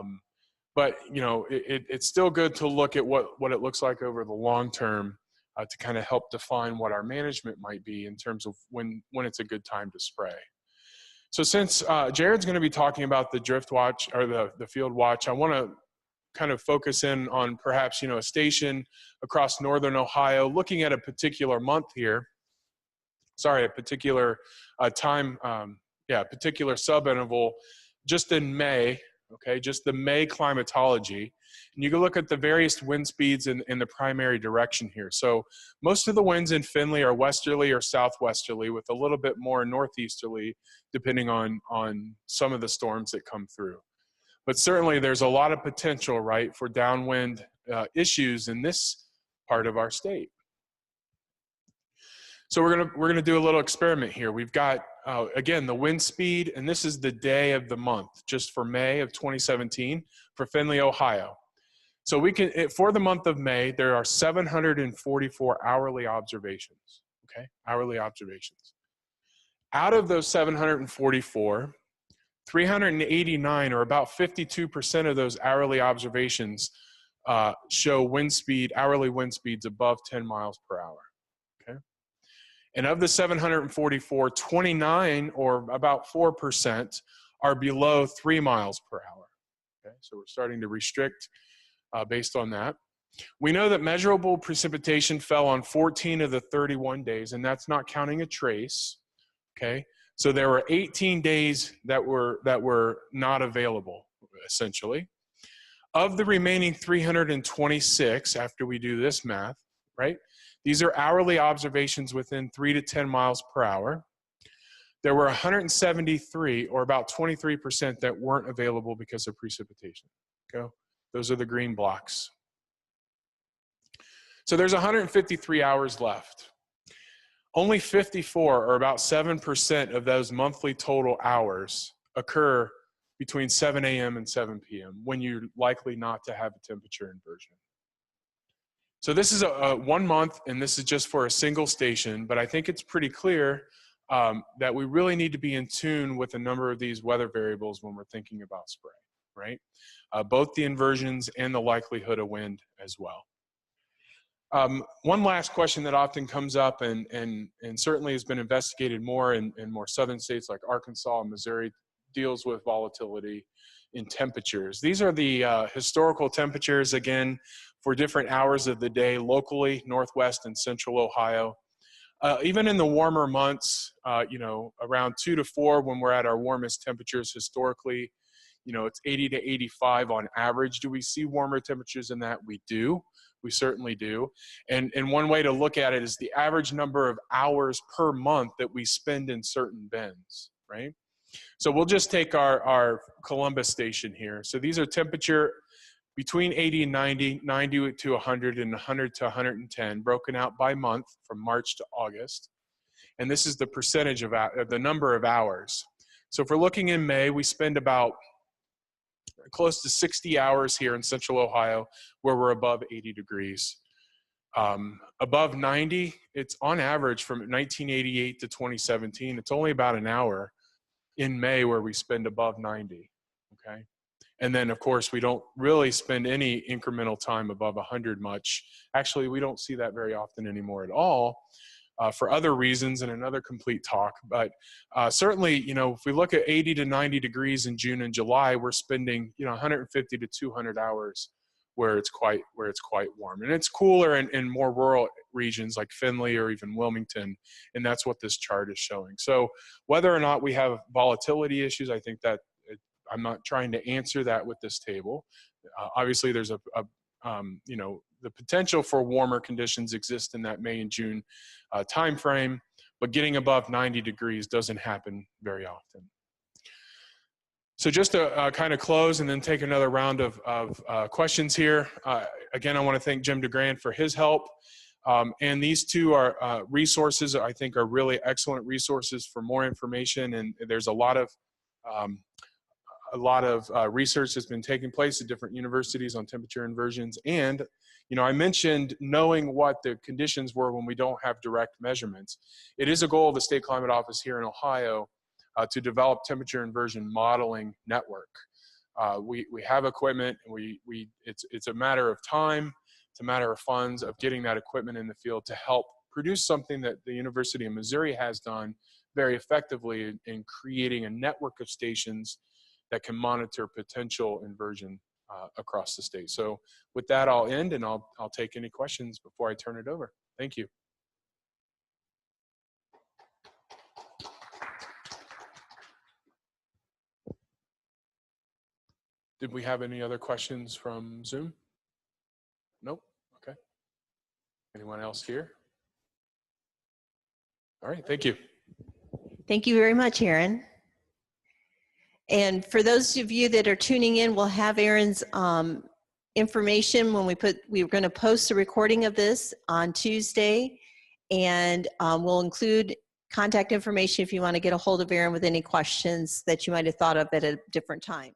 But it's still good to look at what it looks like over the long term to kind of help define what our management might be in terms of when it's a good time to spray. So since Jared's going to be talking about the drift watch or the field watch, I want to kind of focus in on perhaps a station across northern Ohio, looking at a particular month here. Sorry, a particular time, particular subinterval, just in May. Okay, just the May climatology. And you can look at the various wind speeds in the primary direction here. So most of the winds in Findlay are westerly or southwesterly with a little bit more northeasterly depending on some of the storms that come through. But certainly there's a lot of potential, right, for downwind issues in this part of our state. So we're gonna do a little experiment here. We've got, again, the wind speed, and this is the day of the month, just for May of 2017 for Findlay, Ohio. So we can, for the month of May, there are 744 hourly observations, okay? Hourly observations. Out of those 744, 389, or about 52% of those hourly observations show wind speed, hourly wind speeds above 10 miles per hour, okay? And of the 744, 29, or about 4%, are below 3 miles per hour. Okay, so we're starting to restrict based on that. We know that measurable precipitation fell on 14 of the 31 days, and that's not counting a trace. Okay, so there were 18 days that were not available, essentially. Of the remaining 326, after we do this math, right? These are hourly observations within 3 to 10 miles per hour. There were 173, or about 23%, that weren't available because of precipitation. Okay? Those are the green blocks. So there's 153 hours left. Only 54, or about 7% of those monthly total hours occur between 7 a.m. and 7 p.m. when you're likely not to have a temperature inversion. So this is a 1 month, and this is just for a single station, but I think it's pretty clear that we really need to be in tune with a number of these weather variables when we're thinking about spray, right? Both the inversions and the likelihood of wind as well. One last question that often comes up and certainly has been investigated more in more southern states like Arkansas and Missouri deals with volatility in temperatures. These are the historical temperatures, again, for different hours of the day locally, Northwest and Central Ohio. Even in the warmer months, you know, around 2 to 4 when we're at our warmest temperatures historically, you know, it's 80 to 85 on average. Do we see warmer temperatures in that? We do. We certainly do. And one way to look at it is the average number of hours per month that we spend in certain bends, right? So we'll just take our Columbus station here. So these are temperature between 80 and 90, 90 to 100, and 100 to 110, broken out by month from March to August. And this is the percentage of the number of hours. So if we're looking in May, we spend about close to 60 hours here in Central Ohio where we're above 80 degrees. Above 90, it's on average from 1988 to 2017, it's only about an hour in May where we spend above 90, okay? And then, of course, we don't really spend any incremental time above 100 much. Actually, we don't see that very often anymore at all for other reasons and another complete talk. But certainly, you know, if we look at 80 to 90 degrees in June and July, we're spending, you know, 150 to 200 hours where it's quite warm. And it's cooler in more rural regions like Findlay or even Wilmington, and that's what this chart is showing. So whether or not we have volatility issues, I think that I'm not trying to answer that with this table. Obviously, there's you know, the potential for warmer conditions exist in that May and June time frame, but getting above 90 degrees doesn't happen very often. So just to kind of close and then take another round of questions here. Again, I want to thank Jim DeGrand for his help. And these two are resources I think are really excellent resources for more information. And there's a lot of research that's been taking place at different universities on temperature inversions. And, you know, I mentioned knowing what the conditions were when we don't have direct measurements. It is a goal of the State Climate Office here in Ohio to develop temperature inversion modeling network. We have equipment, and it's a matter of time, it's a matter of funds of getting that equipment in the field to help produce something that the University of Missouri has done very effectively in creating a network of stations that can monitor potential inversion across the state. So with that, I'll end, and I'll take any questions before I turn it over. Thank you. Did we have any other questions from Zoom? Nope. Okay. Anyone else here? All right. Thank you. Thank you very much, Aaron. And for those of you that are tuning in, we'll have Aaron's information when we're going to post a recording of this on Tuesday, and we'll include contact information if you want to get a hold of Aaron with any questions that you might have thought of at a different time.